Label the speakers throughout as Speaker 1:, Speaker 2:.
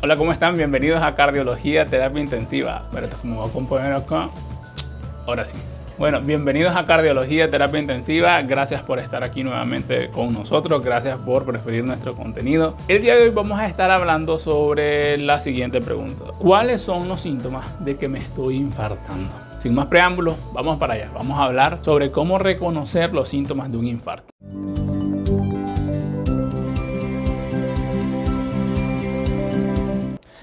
Speaker 1: Hola, ¿cómo están? Bienvenidos a Cardiología Terapia Intensiva. Pero esto es como va a componer acá. Ahora sí. Bueno, bienvenidos a Cardiología Terapia Intensiva. Gracias por estar aquí nuevamente con nosotros. Gracias por preferir nuestro contenido. El día de hoy vamos a estar hablando sobre la siguiente pregunta. ¿Cuáles son los síntomas de que me estoy infartando? Sin más preámbulos, vamos para allá. Vamos a hablar sobre cómo reconocer los síntomas de un infarto.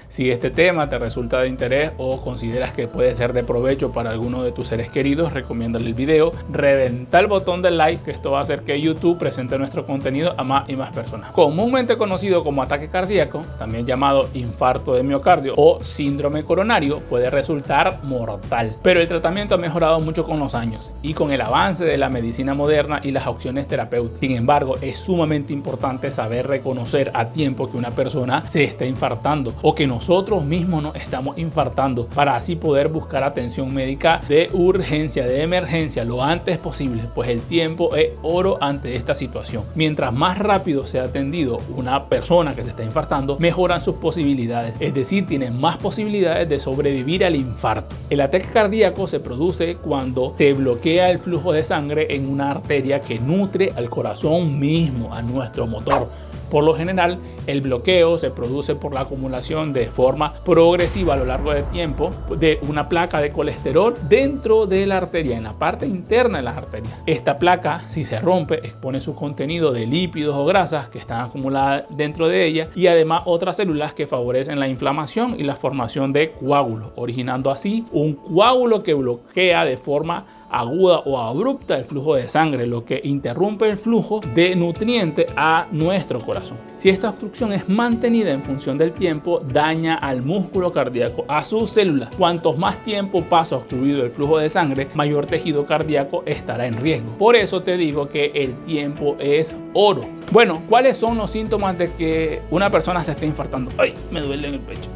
Speaker 1: Si este tema te resulta de interés o consideras que puede ser de provecho para alguno de tus seres queridos, recomiéndale el video, reventa el botón del like, que esto va a hacer que YouTube presente nuestro contenido a más y más personas. Comúnmente conocido como ataque cardíaco, también llamado infarto de miocardio o síndrome coronario, puede resultar mortal. Pero el tratamiento ha mejorado mucho con los años y con el avance de la medicina moderna y las opciones terapéuticas. Sin embargo, es sumamente importante saber reconocer a tiempo que una persona se está infartando o que nosotros mismos nos estamos infartando, para así poder buscar atención médica de urgencia, de emergencia, lo antes posible, pues el tiempo es oro ante esta situación. Mientras más rápido sea atendido una persona que se está infartando, mejoran sus posibilidades, es decir, tienen más posibilidades de sobrevivir al infarto. El ataque cardíaco se produce cuando se bloquea el flujo de sangre en una arteria que nutre al corazón mismo, a nuestro motor. Por lo general, el bloqueo se produce por la acumulación de forma progresiva a lo largo del tiempo de una placa de colesterol dentro de la arteria, en la parte interna de las arterias. Esta placa, si se rompe, expone su contenido de lípidos o grasas que están acumuladas dentro de ella y además otras células que favorecen la inflamación y la formación de coágulos, originando así un coágulo que bloquea de forma aguda o abrupta el flujo de sangre, lo que interrumpe el flujo de nutrientes a nuestro corazón. Si esta obstrucción es mantenida en función del tiempo, daña al músculo cardíaco, a sus células. Cuanto más tiempo pasa obstruido el flujo de sangre, mayor tejido cardíaco estará en riesgo. Por eso te digo que el tiempo es oro. Bueno, ¿cuáles son los síntomas de que una persona se esté infartando? ¡Ay! Me duele en el pecho.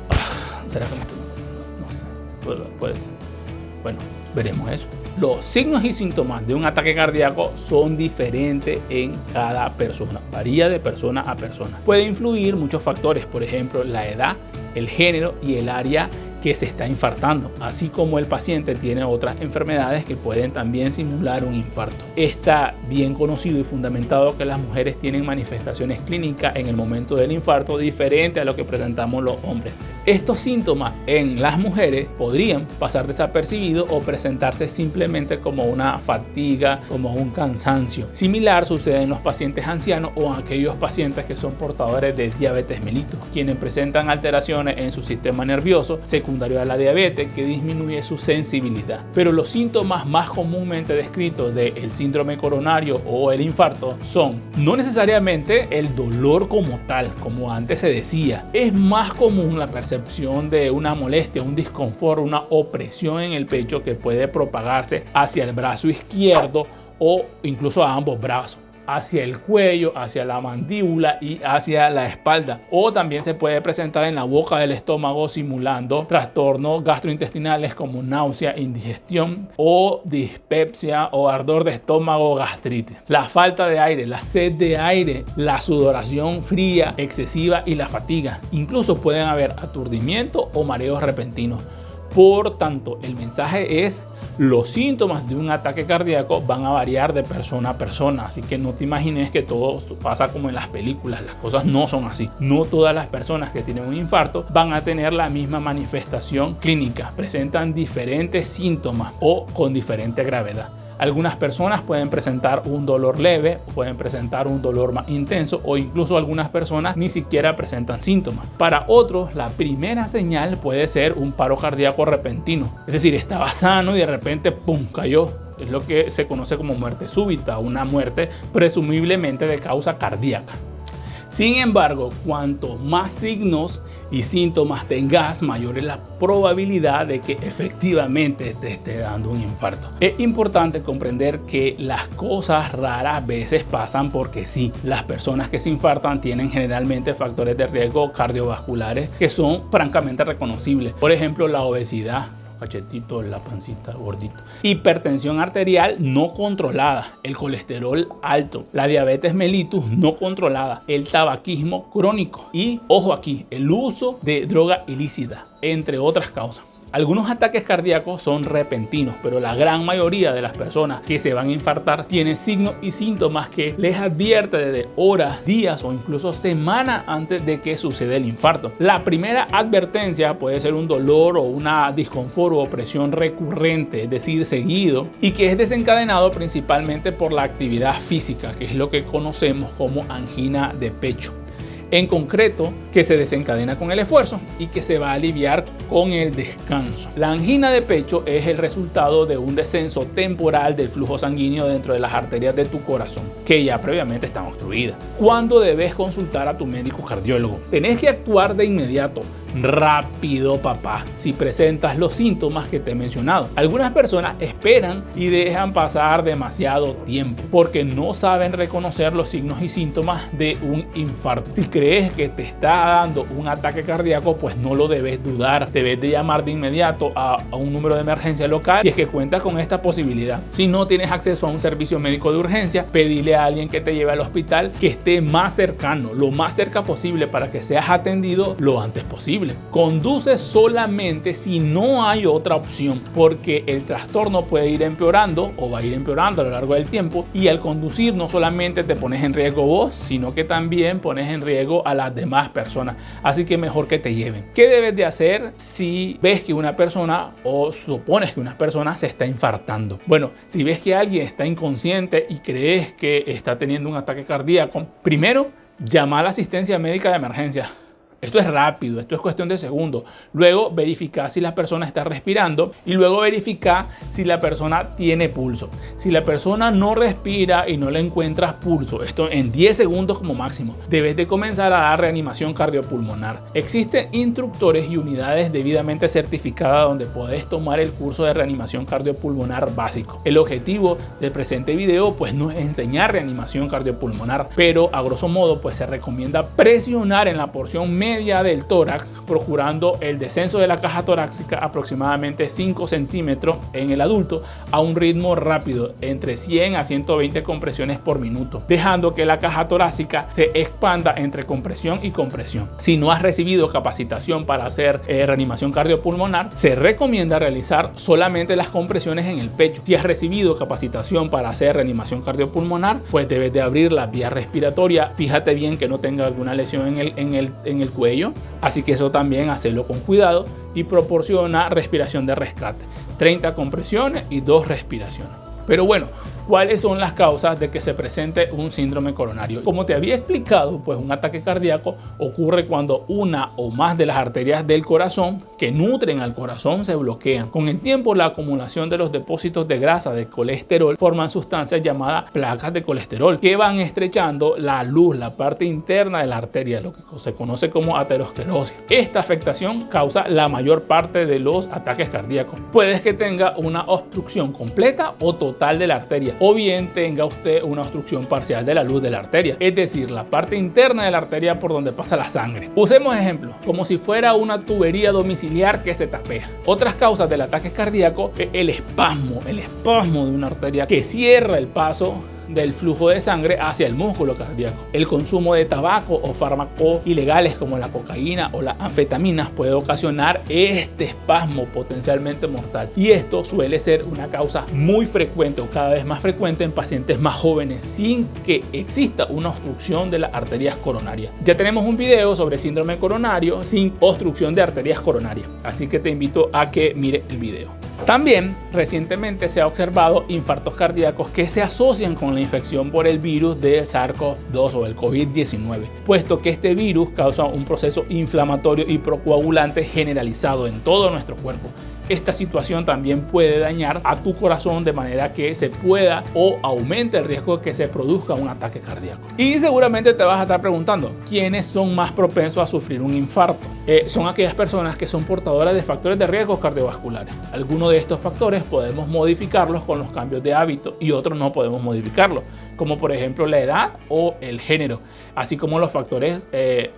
Speaker 1: ¿Será que me estoy? No sé. Puede ser. Bueno, veremos eso. Los signos y síntomas de un ataque cardíaco son diferentes en cada persona, varía de persona a persona. Puede influir muchos factores, por ejemplo, la edad, el género y el área que se está infartando, así como el paciente tiene otras enfermedades que pueden también simular un infarto. Está bien conocido y fundamentado que las mujeres tienen manifestaciones clínicas en el momento del infarto diferente a lo que presentamos los hombres. Estos síntomas en las mujeres podrían pasar desapercibidos o presentarse simplemente como una fatiga, como un cansancio. Similar sucede en los pacientes ancianos o en aquellos pacientes que son portadores de diabetes mellitus, quienes presentan alteraciones en su sistema nervioso secundario a la diabetes que disminuye su sensibilidad. Pero los síntomas más comúnmente descritos del síndrome coronario o el infarto son no necesariamente el dolor como tal, como antes se decía. Es más común la percepción de una molestia, un disconfort, una opresión en el pecho que puede propagarse hacia el brazo izquierdo o incluso a ambos brazos, hacia el cuello, hacia la mandíbula y hacia la espalda. O también se puede presentar en la boca del estómago simulando trastornos gastrointestinales como náusea, indigestión o dispepsia o ardor de estómago o gastritis. La falta de aire, la sed de aire, la sudoración fría excesiva y la fatiga. Incluso pueden haber aturdimiento o mareos repentinos. Por tanto, el mensaje es: los síntomas de un ataque cardíaco van a variar de persona a persona, así que no te imagines que todo pasa como en las películas. Las cosas no son así. No todas las personas que tienen un infarto van a tener la misma manifestación clínica, presentan diferentes síntomas o con diferente gravedad. Algunas personas pueden presentar un dolor leve, pueden presentar un dolor más intenso o incluso algunas personas ni siquiera presentan síntomas. Para otros, la primera señal puede ser un paro cardíaco repentino, es decir, estaba sano y de repente ¡pum!, cayó. Es lo que se conoce como muerte súbita, una muerte presumiblemente de causa cardíaca. Sin embargo, cuanto más signos y síntomas tengas, mayor es la probabilidad de que efectivamente te esté dando un infarto. Es importante comprender que las cosas raras veces pasan porque sí. Las personas que se infartan tienen generalmente factores de riesgo cardiovasculares que son francamente reconocibles. Por ejemplo, la obesidad, cachetitos, la pancita, gordito. Hipertensión arterial no controlada, el colesterol alto, la diabetes mellitus no controlada, el tabaquismo crónico y, ojo aquí, el uso de droga ilícita, entre otras causas. Algunos ataques cardíacos son repentinos, pero la gran mayoría de las personas que se van a infartar tienen signos y síntomas que les advierte desde horas, días o incluso semanas antes de que suceda el infarto. La primera advertencia puede ser un dolor o una disconfort o opresión recurrente, es decir, seguido, y que es desencadenado principalmente por la actividad física, que es lo que conocemos como angina de pecho. En concreto, que se desencadena con el esfuerzo y que se va a aliviar con el descanso. La angina de pecho es el resultado de un descenso temporal del flujo sanguíneo dentro de las arterias de tu corazón, que ya previamente están obstruidas. ¿Cuándo debes consultar a tu médico cardiólogo? Tenés que actuar de inmediato. Rápido, papá, si presentas los síntomas que te he mencionado. Algunas personas esperan y dejan pasar demasiado tiempo porque no saben reconocer los signos y síntomas de un infarto. Si crees que te está dando un ataque cardíaco, pues no lo debes dudar. Debes de llamar de inmediato a un número de emergencia local si es que cuentas con esta posibilidad. Si no tienes acceso a un servicio médico de urgencia, pedile a alguien que te lleve al hospital que esté más cercano, lo más cerca posible, para que seas atendido lo antes posible. Conduce solamente si no hay otra opción, porque el trastorno puede ir empeorando o va a ir empeorando a lo largo del tiempo, y al conducir no solamente te pones en riesgo vos, sino que también pones en riesgo a las demás personas. Así que mejor que te lleven. ¿Qué debes de hacer si ves que una persona o supones que una persona se está infartando? Bueno, si ves que alguien está inconsciente y crees que está teniendo un ataque cardíaco, primero llama a la asistencia médica de emergencia. Esto es rápido, esto es cuestión de segundos. Luego verifica si la persona está respirando y luego verifica si la persona tiene pulso. Si la persona no respira y no le encuentras pulso, esto en 10 segundos como máximo, debes de comenzar a dar reanimación cardiopulmonar. Existen instructores y unidades debidamente certificadas donde puedes tomar el curso de reanimación cardiopulmonar básico. El objetivo del presente video pues no es enseñar reanimación cardiopulmonar, pero a grosso modo pues se recomienda presionar en la porción media del tórax, procurando el descenso de la caja torácica aproximadamente 5 centímetros en el adulto a un ritmo rápido, entre 100 a 120 compresiones por minuto, dejando que la caja torácica se expanda entre compresión y compresión. Si no has recibido capacitación para hacer reanimación cardiopulmonar, se recomienda realizar solamente las compresiones en el pecho. Si has recibido capacitación para hacer reanimación cardiopulmonar, pues debes de abrir las vías respiratorias. Fíjate bien que no tenga alguna lesión en el cuello, así que eso también hacelo con cuidado, y proporciona respiración de rescate, 30 compresiones y 2 respiraciones. Pero bueno, ¿cuáles son las causas de que se presente un síndrome coronario? Como te había explicado, pues un ataque cardíaco ocurre cuando una o más de las arterias del corazón que nutren al corazón se bloquean. Con el tiempo, la acumulación de los depósitos de grasa de colesterol forman sustancias llamadas placas de colesterol que van estrechando la luz, la parte interna de la arteria, lo que se conoce como aterosclerosis. Esta afectación causa la mayor parte de los ataques cardíacos. Puedes que tenga una obstrucción completa o total de la arteria, o bien tenga usted una obstrucción parcial de la luz de la arteria, es decir, la parte interna de la arteria por donde pasa la sangre. Usemos ejemplos, como si fuera una tubería domiciliar que se tapea. Otras causas del ataque cardíaco es el espasmo de una arteria que cierra el paso del flujo de sangre hacia el músculo cardíaco. El consumo de tabaco o fármacos ilegales como la cocaína o las anfetaminas puede ocasionar este espasmo potencialmente mortal, y esto suele ser una causa muy frecuente o cada vez más frecuente en pacientes más jóvenes sin que exista una obstrucción de las arterias coronarias. Ya tenemos un video sobre síndrome coronario sin obstrucción de arterias coronarias, así que te invito a que mire el video. También recientemente se ha observado infartos cardíacos que se asocian con la infección por el virus de SARS-CoV-2 o el COVID-19, puesto que este virus causa un proceso inflamatorio y procoagulante generalizado en todo nuestro cuerpo. Esta situación también puede dañar a tu corazón de manera que se pueda o aumente el riesgo de que se produzca un ataque cardíaco. Y seguramente te vas a estar preguntando, ¿quiénes son más propensos a sufrir un infarto? Son aquellas personas que son portadoras de factores de riesgo cardiovasculares. Algunos de estos factores podemos modificarlos con los cambios de hábito y otros no podemos modificarlos, como por ejemplo la edad o el género, así como los factores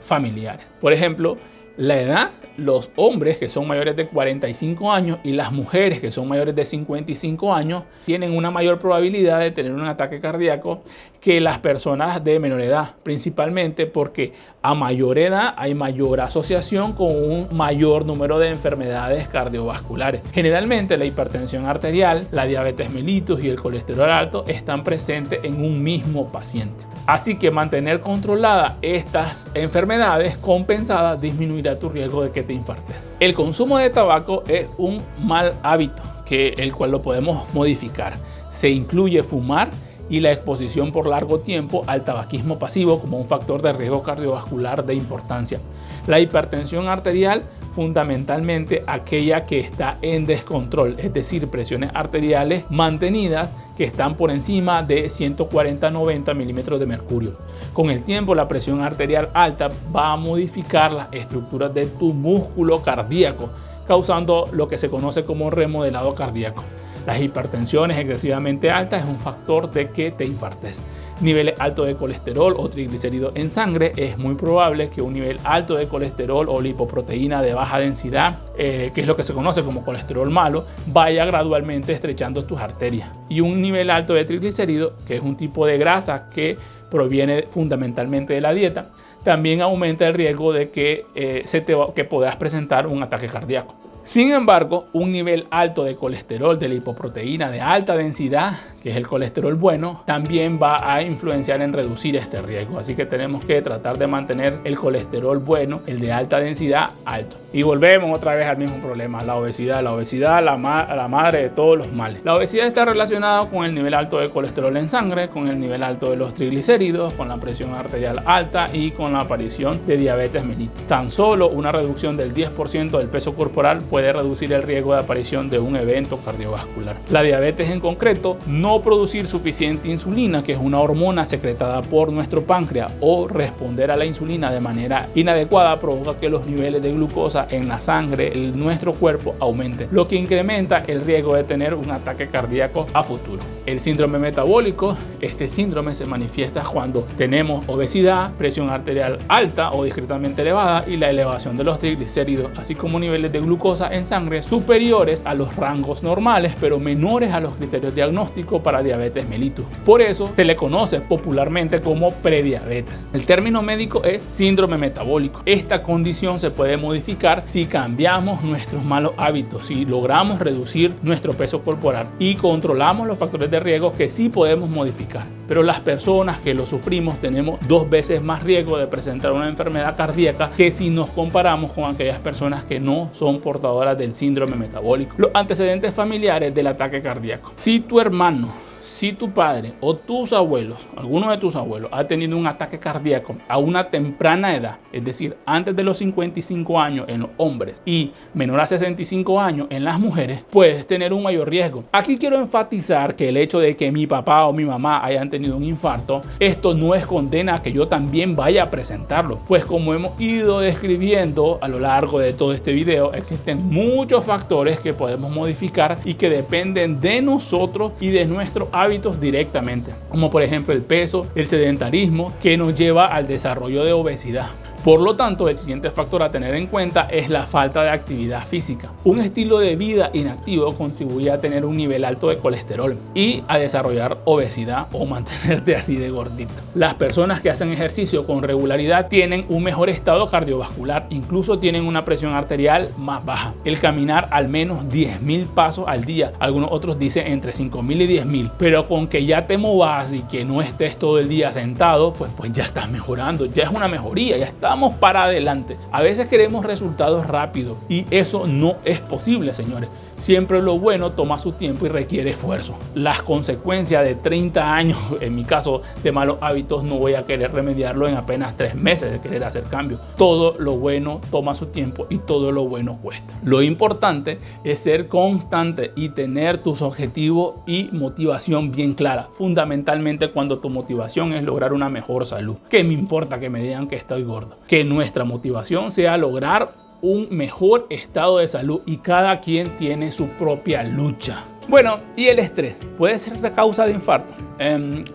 Speaker 1: familiares. Por ejemplo, La edad, los hombres que son mayores de 45 años y las mujeres que son mayores de 55 años tienen una mayor probabilidad de tener un ataque cardíaco que las personas de menor edad, principalmente porque a mayor edad hay mayor asociación con un mayor número de enfermedades cardiovasculares. Generalmente la hipertensión arterial, la diabetes mellitus y el colesterol alto están presentes en un mismo paciente. Así que mantener controladas estas enfermedades compensadas disminuirá tu riesgo de que te infartes. El consumo de tabaco es un mal hábito el cual lo podemos modificar. Se incluye fumar y la exposición por largo tiempo al tabaquismo pasivo como un factor de riesgo cardiovascular de importancia. La hipertensión arterial, fundamentalmente aquella que está en descontrol, es decir, presiones arteriales mantenidas que están por encima de 140-90 milímetros de mercurio. Con el tiempo, la presión arterial alta va a modificar las estructuras de tu músculo cardíaco, causando lo que se conoce como remodelado cardíaco. Las hipertensiones excesivamente altas es un factor de que te infartes. Niveles altos de colesterol o triglicéridos en sangre, es muy probable que un nivel alto de colesterol o lipoproteína de baja densidad, que es lo que se conoce como colesterol malo, vaya gradualmente estrechando tus arterias. Y un nivel alto de triglicéridos, que es un tipo de grasa que proviene fundamentalmente de la dieta, también aumenta el riesgo de que puedas presentar un ataque cardíaco. Sin embargo, un nivel alto de colesterol, de lipoproteína de alta densidad, que es el colesterol bueno, también va a influenciar en reducir este riesgo. Así que tenemos que tratar de mantener el colesterol bueno, el de alta densidad, alto. Y volvemos otra vez al mismo problema, la obesidad. La obesidad, la madre de todos los males. La obesidad está relacionada con el nivel alto de colesterol en sangre, con el nivel alto de los triglicéridos, con la presión arterial alta y con la aparición de diabetes mellitus. Tan solo una reducción del 10% del peso corporal puede reducir el riesgo de aparición de un evento cardiovascular. La diabetes en concreto, no producir suficiente insulina, que es una hormona secretada por nuestro páncreas, o responder a la insulina de manera inadecuada provoca que los niveles de glucosa en la sangre en nuestro cuerpo aumenten, lo que incrementa el riesgo de tener un ataque cardíaco a futuro. El síndrome metabólico, este síndrome se manifiesta cuando tenemos obesidad, presión arterial alta o discretamente elevada y la elevación de los triglicéridos, así como niveles de glucosa en sangre superiores a los rangos normales pero menores a los criterios diagnósticos para diabetes mellitus. Por eso se le conoce popularmente como prediabetes. El término médico es síndrome metabólico. Esta condición se puede modificar si cambiamos nuestros malos hábitos, si logramos reducir nuestro peso corporal y controlamos los factores de riesgo que sí podemos modificar. Pero las personas que lo sufrimos tenemos 2 veces más riesgo de presentar una enfermedad cardíaca que si nos comparamos con aquellas personas que no son portadoras del síndrome metabólico. Los antecedentes familiares del ataque cardíaco. Si tu hermano, si tu padre o tus abuelos, alguno de tus abuelos ha tenido un ataque cardíaco a una temprana edad, es decir, antes de los 55 años en los hombres y menor a 65 años en las mujeres, puedes tener un mayor riesgo. Aquí quiero enfatizar que el hecho de que mi papá o mi mamá hayan tenido un infarto, esto no es condena a que yo también vaya a presentarlo, pues como hemos ido describiendo a lo largo de todo este video, existen muchos factores que podemos modificar y que dependen de nosotros y de nuestro hábitos directamente, como por ejemplo el peso, el sedentarismo, que nos lleva al desarrollo de obesidad. Por lo tanto, el siguiente factor a tener en cuenta es la falta de actividad física. Un estilo de vida inactivo contribuye a tener un nivel alto de colesterol y a desarrollar obesidad o mantenerte así de gordito. Las personas que hacen ejercicio con regularidad tienen un mejor estado cardiovascular, incluso tienen una presión arterial más baja. El caminar al menos 10.000 pasos al día, algunos otros dicen entre 5.000 y 10.000, pero con que ya te movas y que no estés todo el día sentado, pues ya estás mejorando, ya es una mejoría, ya está para adelante. A veces queremos resultados rápidos y eso no es posible, señores. Siempre lo bueno toma su tiempo y requiere esfuerzo. Las consecuencias de 30 años, en mi caso, de malos hábitos, no voy a querer remediarlo en apenas 3 meses de querer hacer cambios. Todo lo bueno toma su tiempo y todo lo bueno cuesta. Lo importante es ser constante y tener tus objetivos y motivación bien clara. Fundamentalmente cuando tu motivación es lograr una mejor salud. ¿Qué me importa que me digan que estoy gordo? Que nuestra motivación sea lograr un mejor estado de salud y cada quien tiene su propia lucha. Bueno, ¿y el estrés puede ser la causa de infarto?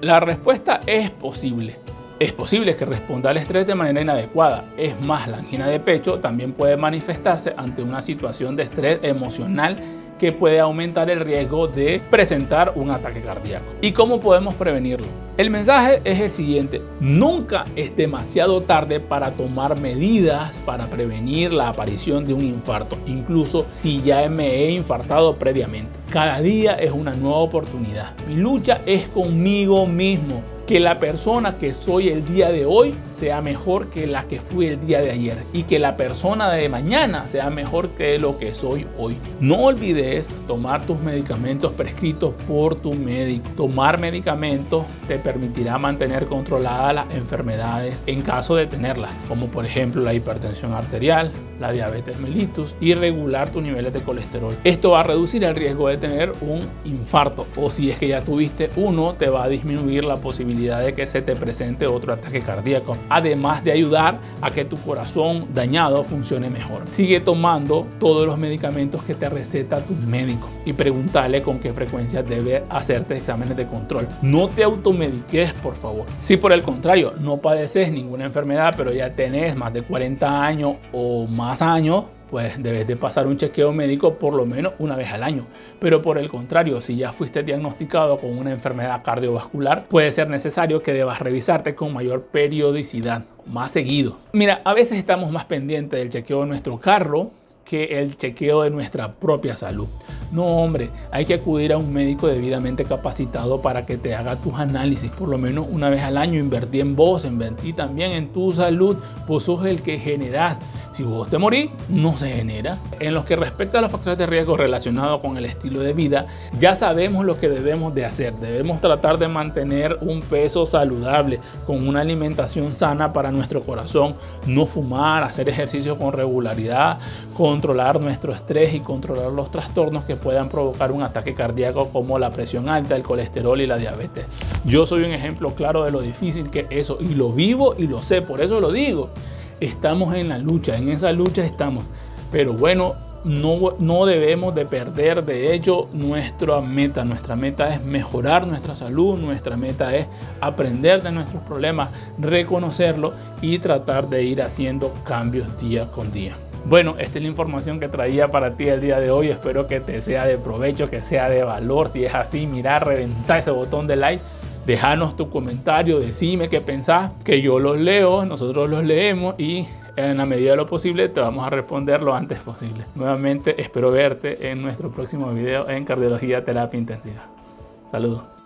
Speaker 1: La respuesta es posible. Es posible que responda al estrés de manera inadecuada. Es más, la angina de pecho también puede manifestarse ante una situación de estrés emocional que puede aumentar el riesgo de presentar un ataque cardíaco. ¿Y cómo podemos prevenirlo? El mensaje es el siguiente: nunca es demasiado tarde para tomar medidas para prevenir la aparición de un infarto, incluso si ya me he infartado previamente. Cada día es una nueva oportunidad. Mi lucha es conmigo mismo. Que la persona que soy el día de hoy sea mejor que la que fui el día de ayer, y que la persona de mañana sea mejor que lo que soy hoy. No olvides tomar tus medicamentos prescritos por tu médico. Tomar medicamentos te permitirá mantener controladas las enfermedades en caso de tenerlas, como por ejemplo la hipertensión arterial, la diabetes mellitus, y regular tus niveles de colesterol. Esto va a reducir el riesgo de tener un infarto, o si es que ya tuviste uno, te va a disminuir la posibilidad de que se te presente otro ataque cardíaco, además de ayudar a que tu corazón dañado funcione mejor. Sigue tomando todos los medicamentos que te receta tu médico y pregúntale con qué frecuencia debe hacerte exámenes de control. No te automediques, por favor. Si por el contrario no padeces ninguna enfermedad, pero ya tenés más de 40 años o más años, pues debes de pasar un chequeo médico por lo menos una vez al año. Pero por el contrario, si ya fuiste diagnosticado con una enfermedad cardiovascular, puede ser necesario que debas revisarte con mayor periodicidad, más seguido. Mira, a veces estamos más pendientes del chequeo de nuestro carro que el chequeo de nuestra propia salud. No, hombre, hay que acudir a un médico debidamente capacitado para que te haga tus análisis por lo menos una vez al año. Invertí en vos, invertí también en tu salud. Vos sos el que generás. Si vos te morís, no se genera. En lo que respecta a los factores de riesgo relacionados con el estilo de vida, ya sabemos lo que debemos de hacer. Debemos tratar de mantener un peso saludable, con una alimentación sana para nuestro corazón, no fumar, hacer ejercicio con regularidad, controlar nuestro estrés y controlar los trastornos que puedan provocar un ataque cardíaco, como la presión alta, el colesterol y la diabetes. Yo soy un ejemplo claro de lo difícil que es eso, y lo vivo y lo sé, por eso lo digo. Estamos en la lucha, en esa lucha estamos, pero bueno, no debemos de perder de hecho nuestra meta es mejorar nuestra salud, nuestra meta es aprender de nuestros problemas, reconocerlos y tratar de ir haciendo cambios día con día. Bueno, esta es la información que traía para ti el día de hoy. Espero que te sea de provecho, que sea de valor. Si es así, mira, reventa ese botón de like. Déjanos tu comentario, decime qué pensás, que yo los leo, nosotros los leemos y en la medida de lo posible te vamos a responder lo antes posible. Nuevamente espero verte en nuestro próximo video en Cardiología Terapia Intensiva. Saludos.